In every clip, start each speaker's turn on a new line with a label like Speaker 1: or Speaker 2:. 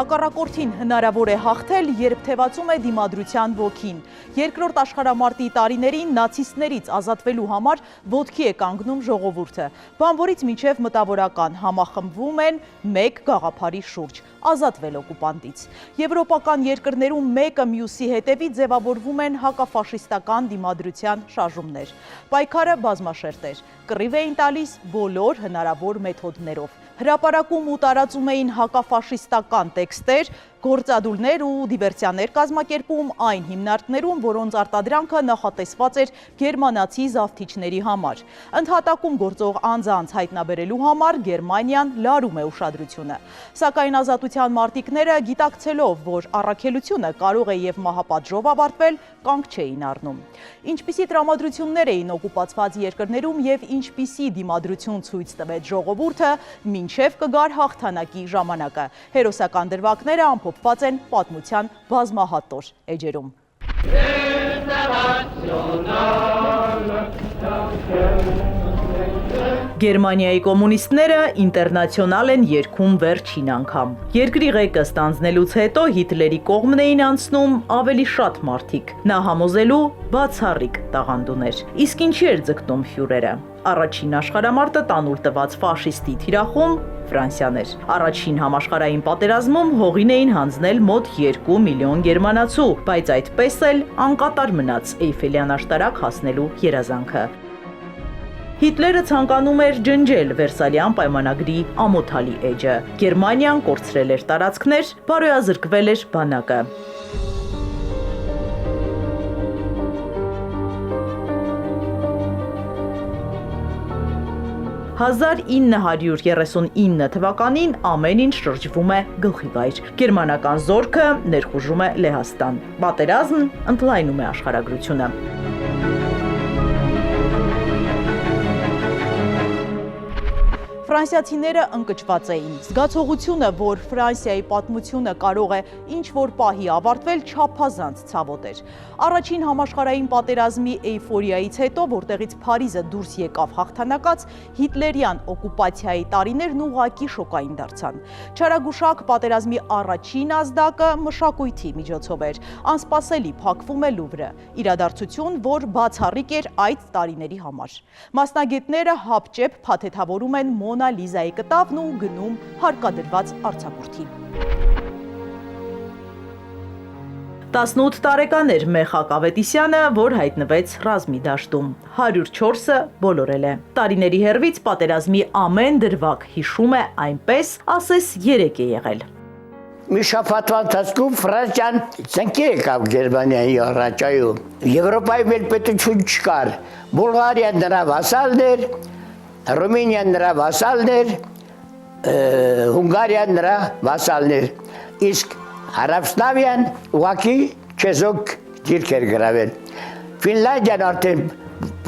Speaker 1: Հակառակորդին հնարավոր է հաղթել, երբ թևածում է դիմադրության ոգին։ Երկրորդ աշխարհամարտի տարիներին նացիստներից ազատվելու համար ոտքի է կանգնում ժողովուրդը։ Բանվորից մինչև մտավորական համախմբվում են մեկ գաղափարի շուրջ՝ ազատվել օկուպանտից։ Եվրոպական երկրներում մեկը մյուսի հետևից ձևավորվում են հակաֆաշիստական դիմադրության շարժումներ։ Պայքարը բազմաշերտ էր, կռիվ էին տալիս բոլոր հնարավոր մեթոդներով։ Հրապարակում ու տարածում էին հակաֆաշիստական տեքստեր, գործադուլներ ու դիվերսիաներ կազմակերպում այն հիմնարկներում, որոնց արտադրանքը նախատեսված էր գերմանացի զավթիչների համար։ Ընդհատակում գործող անձանց հայտնաբերելու համար Գերմանիան լարում է ուշադրությունը։ Սակայն ազատության մարտիկները, գիտակցելով, որ առաքելությունը կարող է և մահապատժով ավարտվել, կանգ չէին առնում։ Ինչպիսի տրամադրություններ էին օկուպացված երկրներում և ինչպիսի դիմադրություն ցույց տվեց ժողովուրդը, մինչև կգար հաղթանակի ժամանակը։ Հերոսական դրվագները ամփոփված են պատմության բազմահատոր էջերում։ Գերմանիայի կոմունիստները ինտերնացիոնալ են երգում վերջին անգամ։ Երկրի ղեկը ստանձնելուց հետո Հիտլերի կողմն էին անցնում ավելի շատ մարդիկ, նա համոզելու բացառիկ տաղանդուներ։ Իսկ ինչի էր ձգտում ֆյուրերը։ Առաջին աշխարհամարտը տանուլ տված ֆաշիստի թիրախում Ֆրանսիան էր։ Առաջին համաշխարհային պատերազմում հողին էին հանձնել մոտ 2 միլիոն գերմանացու, բայց այդպես էլ անկատար մնաց Էյֆելյան աշտարակ հասնելու երազանքը։ Հիտլերը ցանկանում էր ջնջել Վերսալյան պայմանագրի ամոթալի էջը։ Գերմանիան կորցրել էր տարածքներ, բարոյազրկվել էր բանակը։ «1939 թվականին ամեն ինչ շրջվում է գլխիվայր։ Գերմանական զորքը ներխուժում է Լեհաստան։ Պատերազմն ընդլայնում է աշխարհագրությունը։ Ֆրանսիացիները ընկճված էին։ Զգացողությունը, որ Ֆրանսիայի պատմությունը կարող է ինչ-որ պահի ավարտվել, չափազանց ցավոտ էր։ Առաջին համաշխարհային պատերազմի էյֆորիայից հետո, որտեղից Փարիզը դուրս եկավ հաղթանակած, հիտլերյան օկուպացիայի տարիներն ուղղակի շոկային դարձան։ Չարագուշակ պատերազմի առաջին ազդակը մշակույթի միջոցով էր։ Անսպասելի փակվում է Լուվրը, իրադարձություն, որ բացառիկ էր այդ տարիների համար։ Մասնագետները հապճեպ փաթեթավորում են Մոնա Լիզայի կտավն ու գնում հարկադրված արձակուրդի։ 18 տարեկան էր Մեխակ Ավետիսյանը, որ հայտնվեց ռազմի դաշտում։ 104-ը բոլորել է։ Տարիների հեռվից պատերազմի ամեն դրվագ հիշում է այնպես, ասես երեկ է եղել։
Speaker 2: Մի շաբաթվա ընթացքում Ֆրանսիան ծնկի եկավ Գերմանիայի առաջայում։ Եվրոպայի մեր պետություն չկար։ Բուլղարիան նրա վասալն էր, Ռումինիան նրա վասալն էր, Հունգարիան նրա վասալն էր, իսկ Հարավսլավիան ուղղակի չեզոք դիրք էր գրավել։ Ֆինլանդիան արդեն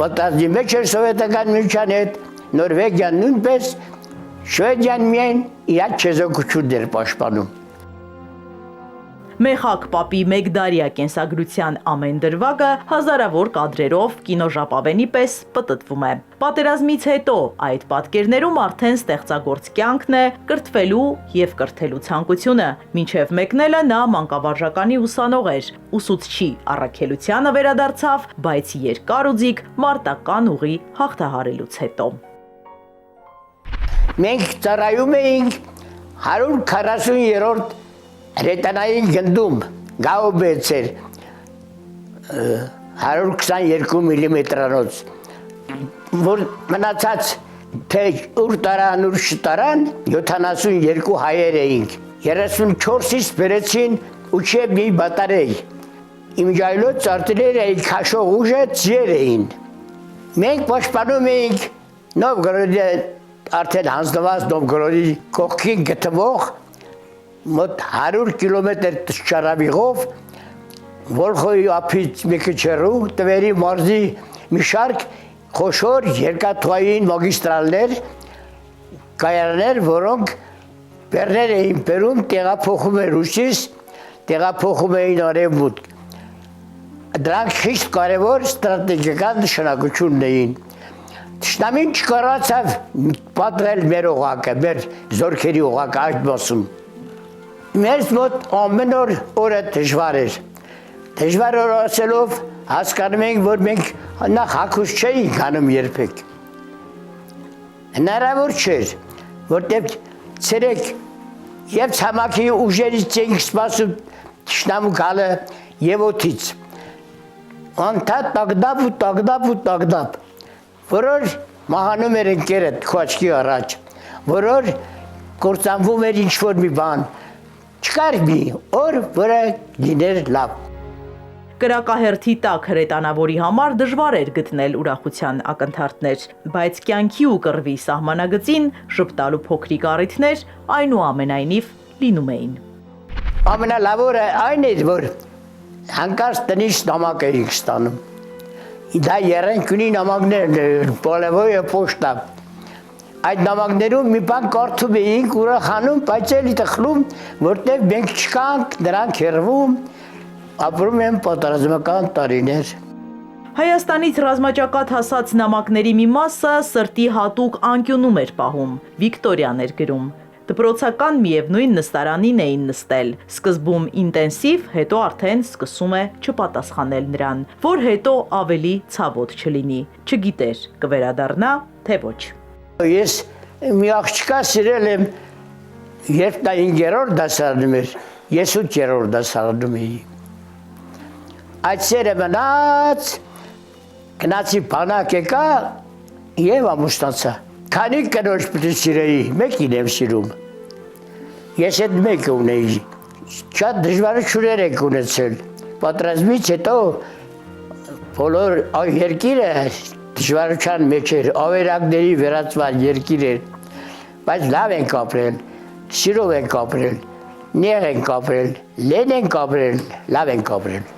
Speaker 2: պատերազմի մեջ էր սովետական միության հետ, Նորվեգիան նույնպես, Շվեդիան միայն իր չեզոքությունն էր պաշտպանում։
Speaker 1: Մեխակ պապի մեկդարյա կենսագրության ամեն դրվագը հազարավոր կադրերով կինոժապավենի պես պտտվում է։ Պատերազմից հետո այդ պատկերներում արդեն ստեղծագործ կյանքն է, կրթվելու և կրթելու ցանկությունը։ Մինչև մեկնելը նա մանկավարժականի ուսանող էր, ուսուցչի առաքելությանը վերադարձավ, բայց երկար ու ձիգ մարտական ուղի հաղթահարելուց հետո։
Speaker 2: Մենք ծառայում էինք 140-րդ հրետանային գնդում, Գաուբեց էր 122 միլիմետրանոց, որ մնացած թե ուր տարան, ուր չտարան, 72 հայեր էինք, 34-ից բերեցին Ուչեբնի բատարեյ, իմ ջայլոց արտիլեր էինք քաշող ուժը ձեր էին։ Մենք պաշտպանում էինք Նովգորոդի արդեն հանձնված Նովգորոդի կողքին գտնվող մոտ 100 կիլոմետր ճարավիղով Վոլխոյի ափից մի քիչ հեռու Տվերի մարզի մի շարք խոշոր երկաթուղային մագիստրալներ, կայաններ, որոնք բեռներ էին բերում, տեղափոխում էր հյուսիս, տեղափոխում էին արևմուտք։ Դրանք խիստ կարևոր ստրատեգիական նշանակություն էին։ Թշնամին չկարողացավ պատռել մեր օղակը, մեր զորքերի օղակը այդ մասում։ Մեզ մոտ ամեն օրը դժվար էր։ Դժվար օր ասելով հասկանում ենք, որ մենք նախ հագուստ չէինք անում երբեք։ Հնարավոր չէր, որտեղ ցերեկ եւ ցամաքի ուժերից էինք սպասում թշնամու գալը եւ օդից։ Անթադ տագդապ, որոր մահանում էր ընկերը քոչքի առաջ, որոր կործանվում էր ինչ-որ մի բան, չկար մի օր, որը լիներ լավ։
Speaker 1: Կրակահերթի տակ հրետանավորի համար դժվար էր գտնել ուրախության ակնթարթներ, բայց կյանքի ու կռվի սահմանագծին շպտալու փոքրիկ առիթներ այնուամենայնիվ լինում էին։
Speaker 2: Ամենալավորը այն էր, որ հանկարծ տնից նամակ էինք ստանում։ Դա երենքունի նամակներ, պոլևոյը պոշտա։ Այդ նամակներում մի բան կարդում էինք, ուրախանում, բայց էլի տխլում, որտեղ մենք չկանք, նրանք հեռվում, ապրում են պատերազմական տարիներ։
Speaker 1: Հայաստանից ռազմաճակատ հասած նամակների մի մասը սրտի հատուկ անկյունում էր պահում, Վիկտորիան էր գրում։ Դպրոցական միևնույն նստարանին էին նստել, սկզբում ինտենսիվ, հետո արդեն սկսում է չպատասխանել նրան, որ հետո ավելի ցավոտ չլինի, չգիտեր կվերադառնա, թե ոչ։
Speaker 2: Ես մի աղջկա սիրել եմ, երբ նա 5-րդ դասարանում էր, ես 8-րդ դասարանում էի։ Այդ սերը մնաց, գնացի բանակ եկա և ամուսնացա։ Քանի կնոջ պիտի սիրեի, մեկին եմ սիրում։ Ես այդ մեկը ունեի, շատ դժվարություններ եք ունեցել։ Պատերազմից հետո բոլոր երկիրը դժվարության մեջ էր, ավերակների վերածված երկիր էր, բայց լավ ենք ապրել, սիրով ենք ապրել, նեղ ենք ապրել, լեն ենք ապրել, լավ ենք ապրել։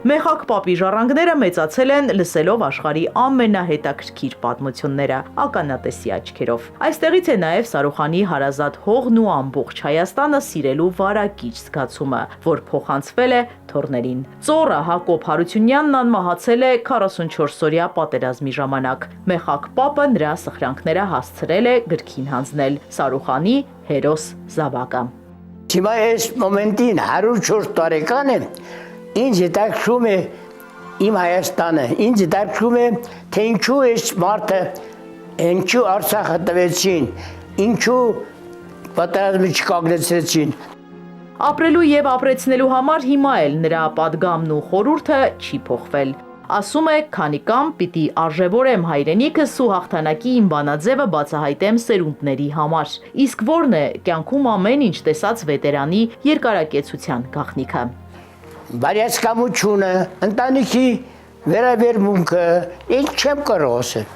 Speaker 1: Մեխակ պապի ժառանգները մեծացել են լսելով աշխարհի ամենահետաքրքիր պատմությունները ականատեսի աչքերով։ Այստեղից է նաև Սարուխանի հարազատ հողն ու ամբողջ Հայաստանը սիրելու վարակիչ զգացումը, որ փոխանցվել է թոռներին։ Ծոռը Հակոբ Հարությունյանն անմահացել է 44-օրյա պատերազմի ժամանակ։ Մեխակ պապը նրա սխրանքները հասցրել է գրքին հանձնել Սարուխանի հերոս զավակը։
Speaker 2: Հիմա այս մոմենտին 104 տարեկան եմ, ինձ հետաքրքրում է իմ Հայաստանը, ինձ հետաքրքրում է, թե ինչու այս մարդը, ինչու Արցախը տվեցին, ինչու պատերազմը չկանգնեցրեցին։
Speaker 1: Ապրելու եւ ապրեցնելու համար հիմա էլ նրա պատգամն ու խորհուրդը չի փոխվել։ Ասում է, քանի կամ պիտի արժևորեմ հայրենիքս ու հաղթանակի իմ բանաձևը բացահայտեմ սերունդների համար։ Իսկ ո՞րն է կյանքում ամեն ինչ տեսած վետերանի երկարակեցության գաղտնիքը։
Speaker 2: Բարյացկամությունը, ընտանիքի վերաբերմունքը, ինչ չեմ կարող ասել։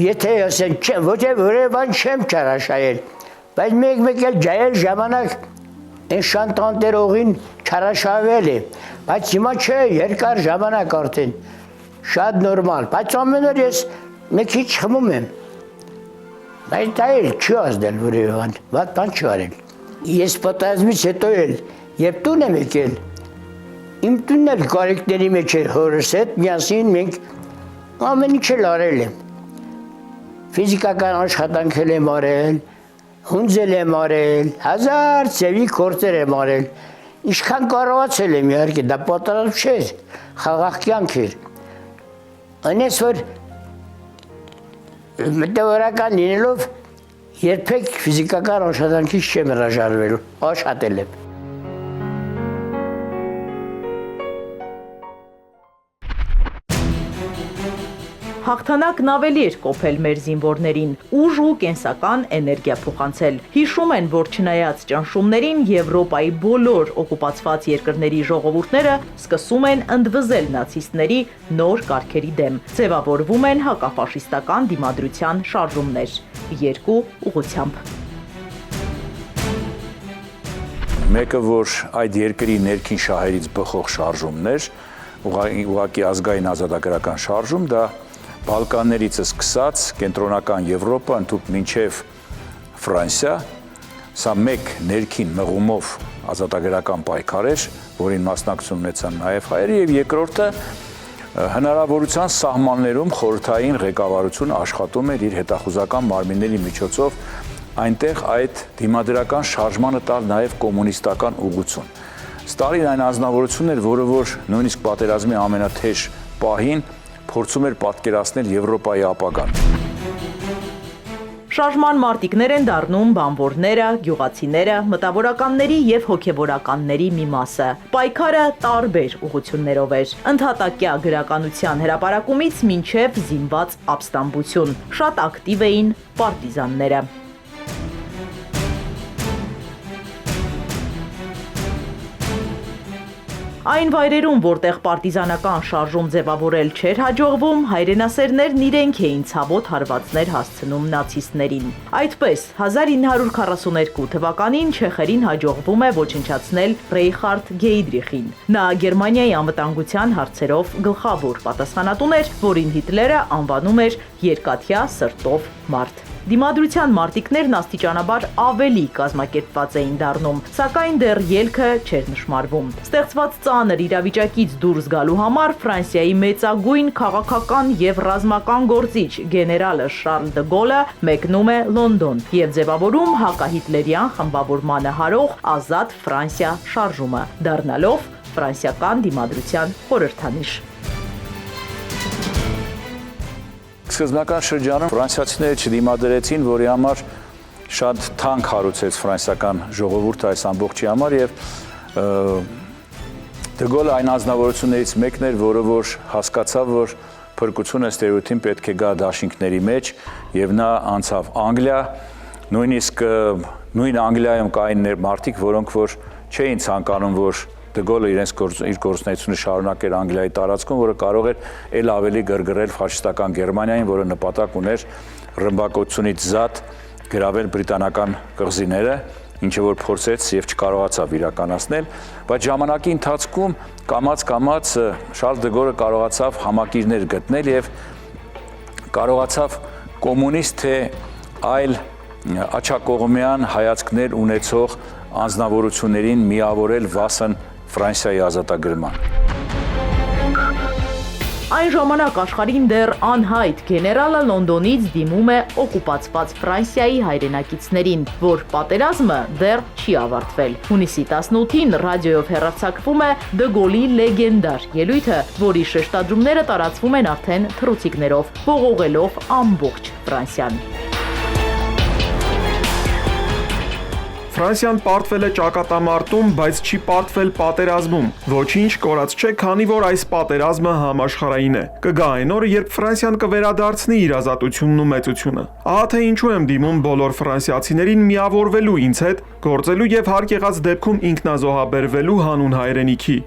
Speaker 2: Եթե ասեմ, ոչ որևէ չեմ չարաշահել, բայց մեկ էլ ջայել ժամանակ այն շանտանտերողին չարաշահվել է, բայց հիմա չէ, երկար ժամանակ արդեն, շատ նորմալ, բայց ամեն օր ես մի քիչ խմում եմ, բայց դա էլ չի ազդել որևէ բան չի արել։ Ես պատերազմից հետո էլ Երբ տուն եմ եկել, իմ տունն էլ կարիքների մեջ էր հորս հետ, միասին մենք ամեն ինչ էլ արել եմ։ Ֆիզիկական աշխատանքել եմ արել, հունձել եմ արել, հազար ծևի գործեր եմ արել, ինչքան կարողացել եմ իհարկե, դա պատերազմ չէր, խաղաղ կյանք էր։ Այնպես որ մտավորական լինելով երբեք ֆիզիկական աշխատանքից չեմ հրաժարվել, աշխատել եմ։
Speaker 1: Հաղթանակն ավելի էր կոփել մեր զինվորներին, ուժ ու կենսական էներգիա փոխանցել։ Հիշում են, որ չնայած ճնշումներին Եվրոպայի բոլոր օկուպացված երկրների ժողովուրդները սկսում են ընդվզել նացիստների նոր կարգերի դեմ, ձևավորվում են հակաֆաշիստական դիմադրության շարժումներ, երկու ուղղությամբ։
Speaker 3: Մեկը, որ այդ երկրի ներքին շահերից բխող շարժումներ, ուղղակի ազգային ազատագրական շարժում, դա Բալկաններից սկսած կենտրոնական Եվրոպա, ընդհուպ մինչև Ֆրանսիա, սա մեկ ներքին մղումով ազատագրական պայքար էր, որին մասնակցություն ունեցան նաև հայերը, եւ երկրորդը հնարավորության սահմաններում խորհրդային ղեկավարությունը աշխատում էր իր հետախուզական մարմինների միջոցով այնտեղ այդ դիմադրական շարժմանը տալ նաև կոմունիստական ուղղություն։ Ստալին այն անձնավորությունն էր, որը որ նույնիսկ պատերազմի ամենաթեժ պահին փորձում էր պատկերացնել Եվրոպայի ապագան։
Speaker 1: Շարժման մարտիկներ են դառնում բանվորները, գյուղացիները, մտավորականների եւ հոգեվորականների մի մասը։ Պայքարը տարբեր ուղղություններով էր՝ ընդհատակյա գրականության հրապարակումից մինչև զինված ապստամբություն։ Շատ ակտիվ էին պարտիզանները։ Այն վայրերում, որտեղ պարտիզանական շարժում ձևավորել չէր հաջողվում, հայրենասերներն իրենք էին ցավոտ հարվածներ հասցնում նացիստներին։ Այդպես, 1942 թվականին չեխերին հաջողվում է ոչնչացնել Ռեյխարդ Գեյդրիխին։ Նա Գերմանիայի անվտանգության հարցերով գլխավոր պատասխանատուն էր, որին Հիտլերը անվանում էր երկաթյա սրտով մարդ։ Դիմադրության մարտիկներն աստիճանաբար ավելի կազմակերպված էին դառնում, սակայն դեռ ելքը չէր նշմարվում։ Ստեղծված ծանր իրավիճակից դուրս գալու համար Ֆրանսիայի մեծագույն քաղաքական եւ ռազմական գործիչ գեներալը Շարլ դը Գոլը մեկնում է Լոնդոն եւ ձևավորում հակահիտլերյան խմբավորմանը հարող Ազատ Ֆրանսիա շարժումը, դառնալով ֆրանսիական դիմադրության խորհրդանիշ։
Speaker 3: Սկզբնական շրջանում ֆրանսիացիները չդիմադրեցին, որի համար շատ թանկ հարուցեց ֆրանսիական ժողովուրդը այս ամբողջի համար եւ դը Գոլը այն անձնավորություններից մեկն էր, որը որ հասկացավ, որ փրկությունը ստերոոտիպ պետք է գա դաշինքների մեջ եւ նա անցավ Անգլիա, նույնիսկ նույն Անգլիայում կային մարդիկ, որոնք որ չէին ցանկանում, որ դը Գոլը իր գործունեությունը շարունակեր Անգլիայի տարածքում, որը կարող էր ել ավելի գրգռել ֆաշիստական Գերմանիային, որը նպատակ ուներ ռմբակոծությունից զատ գրավել բրիտանական կղզիները, ինչը որ փորձեց եւ չկարողացավ իրականացնել, բայց ժամանակի ընթացքում կամաց-կամաց Շարլ դը Գոլը կարողացավ համակիրներ գտնել եւ կարողացավ կոմունիստ թե այլ աչակողմյան հայացքներ ունեցող անձնավորություններին միավորել վասն Ֆրանսիայի ազատագրման։
Speaker 1: Այն ժամանակ աշխարհին դեռ անհայտ գեներալը Լոնդոնից դիմում է օկուպացված Ֆրանսիայի հայրենակիցներին, որ պատերազմը դեռ չի ավարտվել։ Հունիսի 18-ին ռադիոյով հեռարձակվում է դը Գոլի լեգենդար ելույթը, որի շեշտադրումները տարածվում են արդեն թռուցիկներով, ողողելով ամբողջ Ֆրանսիան։
Speaker 4: Ֆրանսիան պարտվել է ճակատամարտում, բայց չի պարտվել պատերազմում։ Ոչինչ կորած չէ, քանի որ այս պատերազմը համաշխարհային է։ Կգա այն օրը, երբ Ֆրանսիան կվերադարձնի իր ազատությունն ու մեծությունը։ Ահա թե ինչու եմ դիմում բոլոր ֆրանսիացիներին միավորվելու ինձ հետ, գործելու եւ հարկ եղած դեպքում ինքնազոհաբերվելու հանուն հայրենիքի։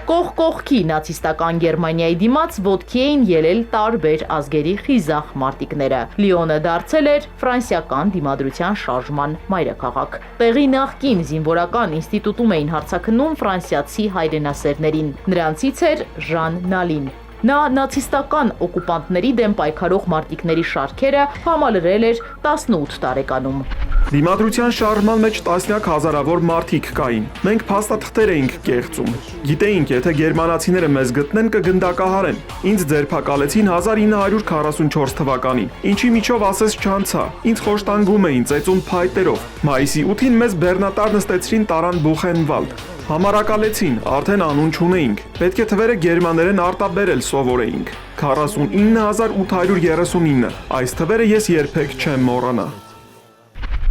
Speaker 1: Կողք կողքի նացիստական Գերմանիայի դիմաց ոտքի էին ելել տարբեր ազգերի խիզախ մարտիկները։ Լիոնը դարձել էր ֆրանսիական դիմադրության շարժման մայրաքաղաք։ Տեղի նախկին զինվորական ինստիտուտում էին հարցաքննում ֆրանսիացի հայրենասերներին։ Նրանցից էր Ժան Նալին։ Նա նացիստական օկուպանտների դեմ պայքարող մարտիկների շարքերը համալրել էր 18 տարեկանում։
Speaker 4: Դիմադրության շարժման մեջ տասնյակ հազարավոր մարդիկ կային։ Մենք փաստաթղթեր էինք կեղծում։ Գիտեինք, եթե գերմանացիները մեզ գտնեն, կգնդակահարեն։ Ինձ ձերբակալեցին 1944 թվականին, ինչի միջով ասես չանցա։ Ինձ խոշտանգում էին ծեծուն փայտերով։ Մայիսի 8-ին մեզ բեռնատար նստեցրին տարան Բուխենվալդ։ Համարակալեցին, արդեն անուն չունեինք։ Պետք է թվերը գերմաներեն արտաբերել սովորեինք։ 49839։ Այս թվերը ես երբեք չեմ մոռանա։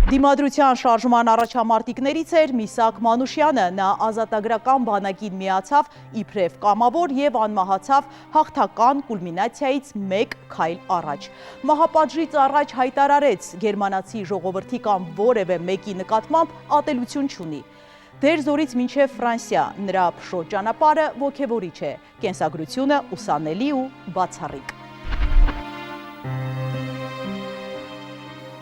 Speaker 1: Դիմադրության շարժման առաջամարտիկներից էր Միսակ Մանուշյանը, նա ազատագրական բանակին միացավ իբրև կամավոր եւ անմահացավ հաղթական կուլմինացիայից մեկ քայլ առաջ։ Մահապատժից առաջ հայտարարեց գերմանացի ժողովրդի կամ որևէ մեկի նկատմամբ ատելություն չունի։ Դերձորից մինչև Ֆրանսիա նրա փշոտ ճանապարհը ոգևորիչ է, կենսագրությունը ուսանելի ու բացառիկ։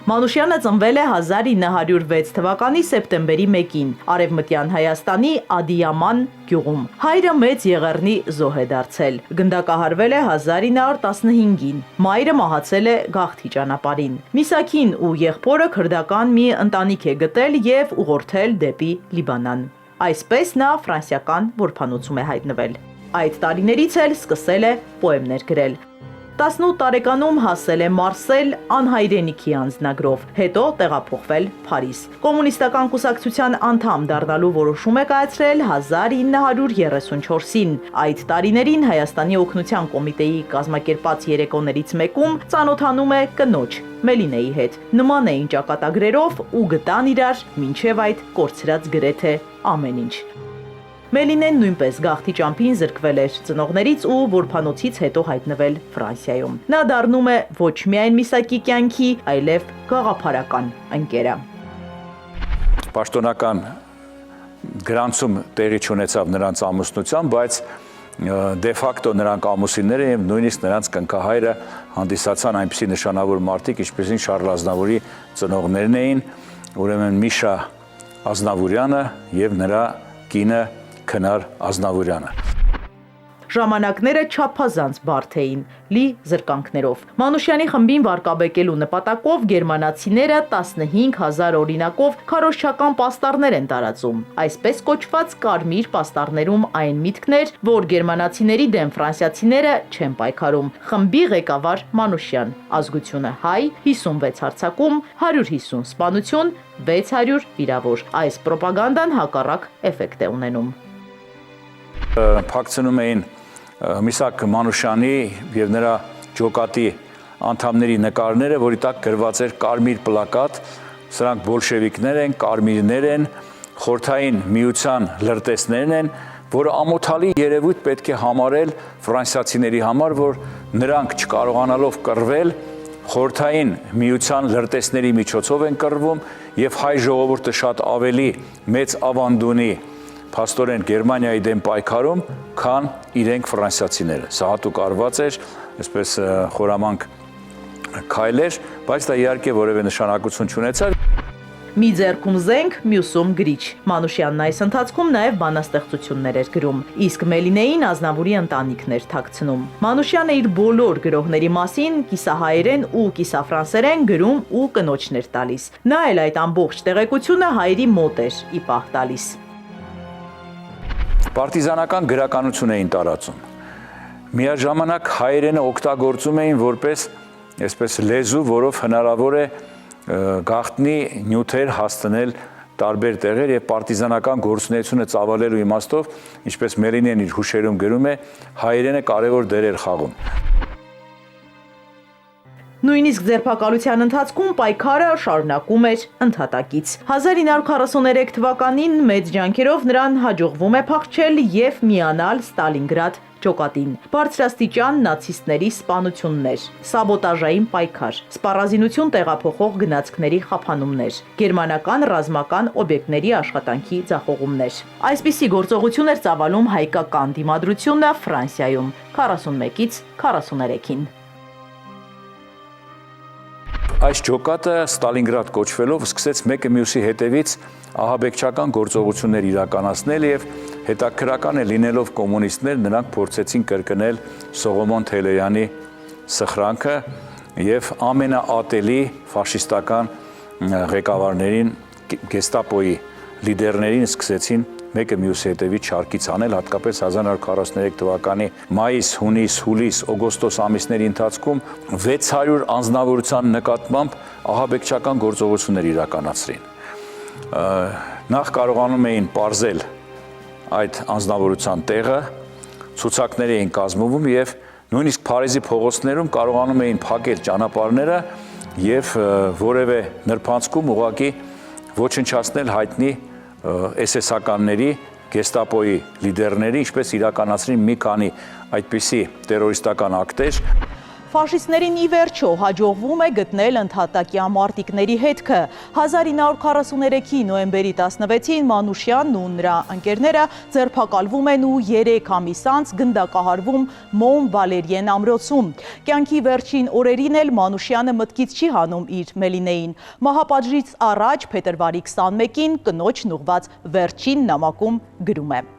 Speaker 1: Մանուշյանը ծնվել է 1906 թվականի սեպտեմբերի 1-ին Արևմտյան Հայաստանի Ադիաման գյուղում։ Հայրը մեծ եղեռնի զոհ է դարձել։ Գնդակահարվել է 1915-ին։ Մայրը մահացել է գաղթի ճանապարհին։ Միսակին ու եղբորը քրդական մի ընտանիք է գտել եւ ուղղորդել դեպի Լիբանան։ Այսպես նա ֆրանսիական որբանոցում է հայտնվել։ Այդ տարիներից էլ սկսել է պոեմներ գրել։ 18 տարեկանում հասել է Մարսել անհայրենիքի անձնագրով, հետո տեղափոխվել Փարիզ։ Կոմունիստական կուսակցության անդամ դառնալու որոշում է կայացրել 1934-ին։ Այդ տարիներին Հայաստանի օգնության կոմիտեի կազմակերպած երեկոներից մեկում ծանոթանում է կնոջ Մելինեի հետ։ Նման էին ճակատագրերով ու գտան իրար մինչև այդ կորցրած գրեթե ամեն ինչ։ Մելինեն նույնպես գաղթի ճամփին զրկվել էր ծնողներից ու որբանոցից հետո հայտնվել Ֆրանսիայում։ Նա դառնում է ոչ միայն միսակի կյանքի, այլև գաղափարական ընկերը։
Speaker 3: Պաշտոնական գրանցում տեղի չունեցավ նրանց ամուսնության, բայց դե ֆակտո նրանք ամուսիններ են եւ նույնիսկ նրանց կնքահայրը հանդիսացան այնպիսի նշանավոր մարդիկ, ինչպեսին Շարլ Ազնավուրի ծնողներն էին, ուրեմն Միշա Ազնավուրյանը եւ նրա կինը Քնար Ազնավուրյանը։
Speaker 1: Ժամանակները չափազանց բարդ էին, լի զրկանքներով։ Մանուշյանի խմբին վարկաբեկելու նպատակով գերմանացիները 15,000 օրինակով քարոզչական պաստառներ են տարածում։ Այսպես կոչված կարմիր պաստառներում այն միտքն էր, որ գերմանացիների դեմ ֆրանսիացիները չեն պայքարում։ Խմբի ղեկավար Մանուշյան, ազգությունը հայ, 56 հարձակում, 150 սպանություն, 600 վիրավոր։ Այս պրոպագանդան հակառակ էֆեկտ է ունենում։
Speaker 3: Փակցնում էին Միսակ Մանուշյանի եւ նրա ջոկատի անդամների նկարները, որի տակ գրված էր կարմիր պլակատ, սրանք բոլշևիկներ են, կարմիրներ են, խորհրդային միության լրտեսներն են, որը ամոթալի երևույթ պետք է համարել ֆրանսիացիների համար, որ նրանք չկարողանալով կռվել, խորհրդային միության լրտեսների միջոցով են կռվում եւ հայ ժողովուրդը շատ ավելի մեծ ավանդունի փաստորեն Գերմանիայի դեմ պայքարում, քան իրենք ֆրանսիացիները։ Սա հատուկ արված էր, այսպես խորամանկ քայլ էր, բայց դա իհարկե որևէ նշանակություն չունեցավ։
Speaker 1: Մի ձեռքում զենք, մյուսում գրիչ։ Մանուշյանն այս ընթացքում նաև բանաստեղծություններ էր գրում, իսկ Մելինեին Ազնավուրի ընտանիքն էր թաքցնում։ Մանուշյանը իր բոլոր գրողների մասին կիսահայերեն ու կիսաֆրանսերեն գրում ու կնոջն էր տալիս։ Նա էլ այդ ամբողջ տեղեկությունը հայերի մոտ էր ի պահ տալիս։
Speaker 3: Պարտիզանական գրականություն էին տարածում։ Միաժամանակ հայերենը օգտագործում էին որպես այսպես լեզու, որով հնարավոր է գաղտնի նյութեր հասցնել տարբեր տեղեր եւ պարտիզանական գործունեությունը ծավալելու իմաստով, ինչպես Մելինեն իր հուշերում գրում է, հայերենը կարևոր դեր էր խաղում։
Speaker 1: Նույնիսկ ձերբակալության ընթացքում պայքարը շարունակում էր ընդհատակից։ 1943 թվականին մեծ ջանքերով նրան հաջողվում է փախչել եւ միանալ Ստալինգրադ ջոկատին։ Բարձրաստիճան նացիստների սպանություններ, սաբոտաժային պայքար, սպառազինություն տեղափոխող գնացքների խափանումներ, գերմանական ռազմական օբյեկտների աշխատանքի ձախողումներ։ Այսպիսի գործողություն էր ծավալում հայկական դիմադրությունը Ֆրանսիայում 41-ից 43-ին։
Speaker 3: Այս ջոկատը Ստալինգրադ կոչվելով սկսեց մեկը մյուսի հետևից ահաբեկչական գործողություններ իրականացնել եւ հետաքրական է լինելով կոմունիստներ նրանք փորձեցին կրկնել Սողոմոն Թելեյանի սխրանքը եւ ամենաատելի ֆաշիստական ղեկավարներին գեստապոյի լիդերներին սկսեցին մեկը մյուսի հետևից շարքից անել, հատկապես 1943 թվականի մայիս, հունիս, հուլիս, օգոստոս ամիսների ընթացքում 600 անձնավորության նկատմամբ ահաբեկչական գործողություններ իրականացրին։ Նախ կարողանում էին պարզել այդ անձնավորության տեղը, ցուցակներ էին կազմվում եւ նույնիսկ Փարիզի փողոցներում կարողանում էին փակել ճանապարհները եւ որևէ նրբանցքում ուղղակի ոչնչացնել հայտնի SS-ականների, գեստապոյի լիդերների, ինչպես իրականացրին մի քանի այդպիսի տերորիստական ակտեր։
Speaker 1: Ֆաշիստներին ի վերջո հաջողվում է գտնել ընդհատակյա մարտիկների հետքը։ 1943-ի նոյեմբերի 16-ին Մանուշյանն ու նրա ընկերները ձերբակալվում են ու 3 ամիս անց գնդակահարվում Մոն Վալերիեն ամրոցում։ Կյանքի վերջին օրերին էլ Մանուշյանը մտքից չի հանում իր Մելինեին։ Մահապատժից առաջ փետրվարի 21-ին կնոջն ուղված վերջին նամակում գրում է.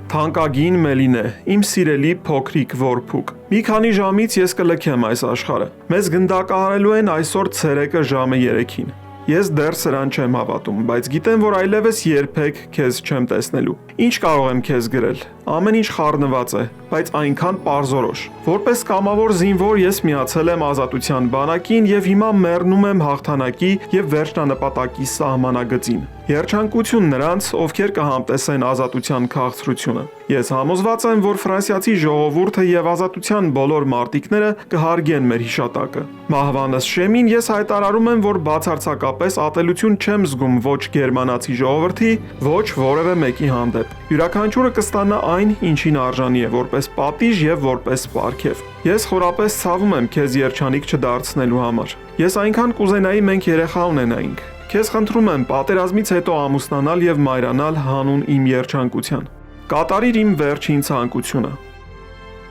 Speaker 4: Թանկագին Մելինե, իմ սիրելի փոքրիկ որփուկ։ Մի քանի ժամից ես կլքեմ այս աշխարհը։ Մեզ գնդակահարելու են այսօր ցերեկը ժամը 3-ին։ Ես դեռ սրան չեմ հավատում, բայց գիտեմ, որ այլևս երբեք քեզ չեմ տեսնելու։ Ինչ կարող եմ քեզ գրել։ Ամեն ինչ խառնված է, բայց այնքան պարզորոշ։ Որպես կամավոր զինվոր ես միացել եմ ազատության բանակին եւ հիմա մեռնում եմ հաղթանակի եւ վերջնանպատակի սահմանագծին։ Երջանկություն նրանց, ովքեր կհամտեսեն ազատության քաղցրությունը։ Ես համոզված եմ, որ ֆրանսիացի ժողովուրդը եւ ազատության բոլոր մարտիկները կհարգեն մեր հիշատակը։ Մահվանս շեմին ես հայտարարում եմ, որ բացարձակապես ատելություն չեմ զգում ոչ գերմանացի ժողովրդի, ոչ որևէ մեկի հանդեպ։ Յուրաքանչյուրը կստանա այն, ինչին արժանի է, որպես պատիժ եւ որպես պարգև։ Ես խորապես ցավում եմ քեզ երջանիկ չդարձնելու համար։ Ես այնքան կուզենայի մենք երեխա ունենայինք։ Քեզ խնդրում եմ պատերազմից հետո ամուսնանալ եւ մայրանալ հանուն իմ երջանկության։ Կատարիր իմ վերջին ցանկությունը։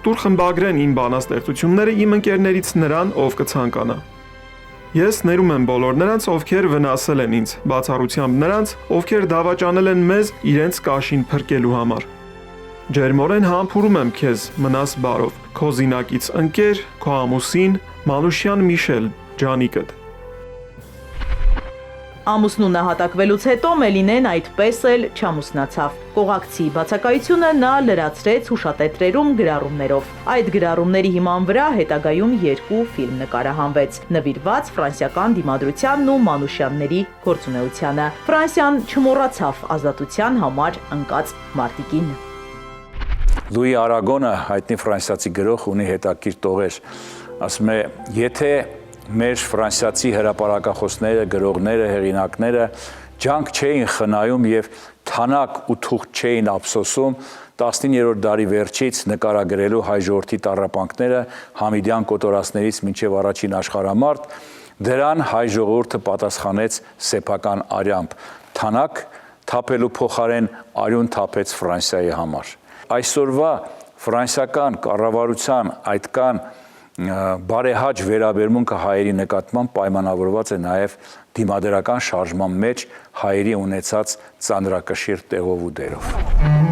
Speaker 4: Տուր խմբագրեն իմ բանաստեղծությունները իմ ընկերներից նրան, ով կցանկանա։ Ես ներում եմ բոլոր նրանց, ովքեր վնասել են ինձ, բացառությամբ նրանց, ովքեր դավաճանել են մեզ իրենց կաշին փրկելու համար։ Ջերմորեն համբուրում եմ քեզ, մնաս բարով, քո զինակից ընկեր, քո ամուսին, Մանուշյան Միշել, Ջանիկդ։
Speaker 1: Ամուսնու նահատակվելուց հետո Մելինեն այդպես էլ չամուսնացավ։ Կողակցի բացակայությունը նա լրացրեց հուշատետրերում գրառումներով։ Այդ գրառումների հիման վրա հետագայում 2 ֆիլմ նկարահանվեց, նվիրված ֆրանսիական դիմադրությանն ու Մանուշյանների գործունեությանը։ Ֆրանսիան չմոռացավ ազատության համար ընկած մարտիկին։
Speaker 3: Լուի Արագոնը, հայտնի ֆրանսիացի գրող, ունի հետաքրքիր տողեր, ասում է, եթե մեր ֆրանսիացի հրապարակախոսները, գրողները, հեղինակները ջանք չէին խնայում եւ թանակ ու թուղթ չէին ափսոսում 19-րդ դարի վերջից նկարագրելու հայ ժողովրդի տառապանքները Համիդյան կոտորածներից մինչև առաջին աշխարհամարտ, դրան հայ ժողովուրդը պատասխանեց սեփական արյամբ, թանակ թափելու փոխարեն արյուն թափեց Ֆրանսիայի համար։ Այսօրվա ֆրանսիական կառավարության այդքան բարեհաճ վերաբերմունքը հայերի նկատմամբ պայմանավորված է նաև դիմադրական շարժման մեջ հայերի ունեցած ծանրակշիռ տեղով ու դերով։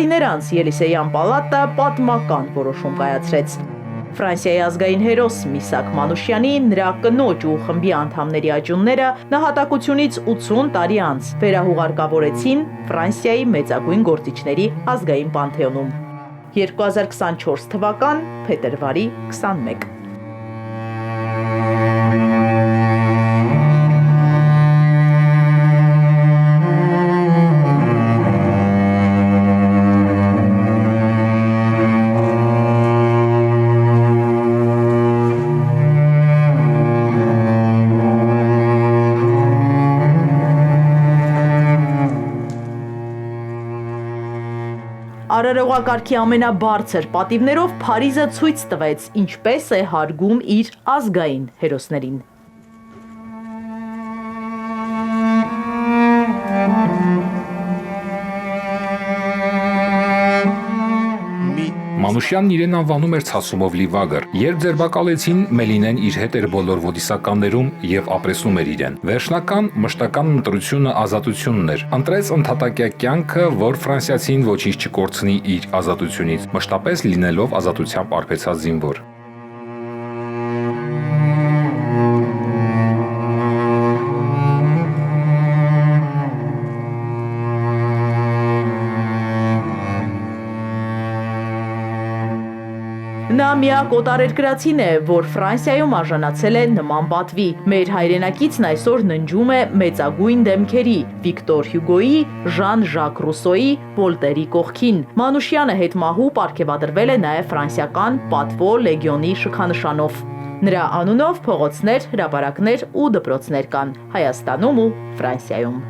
Speaker 1: Տարիներ անց Ելիսեյան պալատը պատմական որոշում կայացրեց։ Ֆրանսիայի ազգային հերոս Միսակ Մանուշյանի, նրա կնոջ ու խմբի անդամների աճյունները նահատակությունից 80 տարի անց վերահուղարկավորեցին Ֆրանսիայի մեծագույն գործիչների ազգային պանթեոնում։ 2024 թվական փետրվարի 21։ Արարողակարգի ամենաբարձր պատիվներով Փարիզը ցույց տվեց, ինչպես է հարգում իր ազգային հերոսներին։
Speaker 5: Մանուշյանն իրեն անվանում էր ցասումով լի վագր։ Երբ ձերբակալեցին, Մելինեն իր հետ էր բոլոր ոդիսականներում եւ ապրեսնում էր իրեն։ Վերջնական մշտական ընտրությունը ազատությունն էր։ Ընտրեց ընդհատակյա կյանքը, որ ֆրանսիացին ոչինչ չկորցնի իր ազատությունից, մշտապես լինելով ազատությամբ արբեցած զինվոր։
Speaker 1: Նա միակ օտարերկրացին է, որ Ֆրանսիայում արժանացել է նման պատվի։ Մեր հայրենակիցն այսօր ննջում է մեծագույն դեմքերի՝ Վիկտոր Հյուգոյի, Ժան Ժակ Ռուսոյի, Վոլտերի կողքին։ Մանուշյանը հետմահու պարգևատրվել է նաև ֆրանսիական պատվո լեգիոնի շքանշանով։ Նրա անունով փողոցներ, հրապարակներ ու դպրոցներ կան Հայաստանում ու Ֆրանսիայում։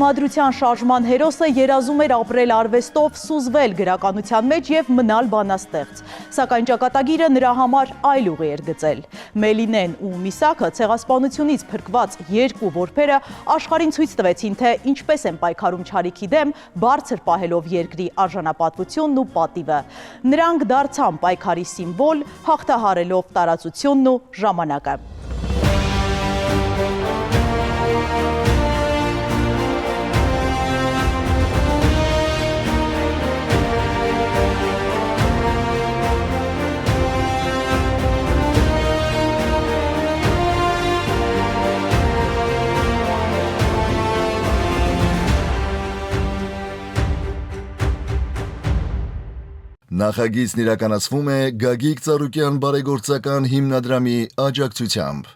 Speaker 1: Դիմադրության շարժման հերոսը երազում էր ապրել արվեստով, սուզվել գրականության մեջ եւ մնալ բանաստեղծ։ Սակայն ճակատագիրը նրա համար այլ ուղի էր գծել։ Մելինեն ու Միսակը ցեղասպանությունից փրկված երկու որբերը աշխարհին ցույց տվեցին, թե ինչպես են պայքարում չարիքի դեմ, բարձր պահելով երկրի արժանապատվությունն ու պատիվը։ Նրանք դարձան պայքարի սիմվոլ, հաղթահարելով տարածությունն ու ժամանակը։
Speaker 6: Նախագիծն իրականացվում է Գագիկ Ծառուկյան բարեգործական հիմնադրամի աջակցությամբ։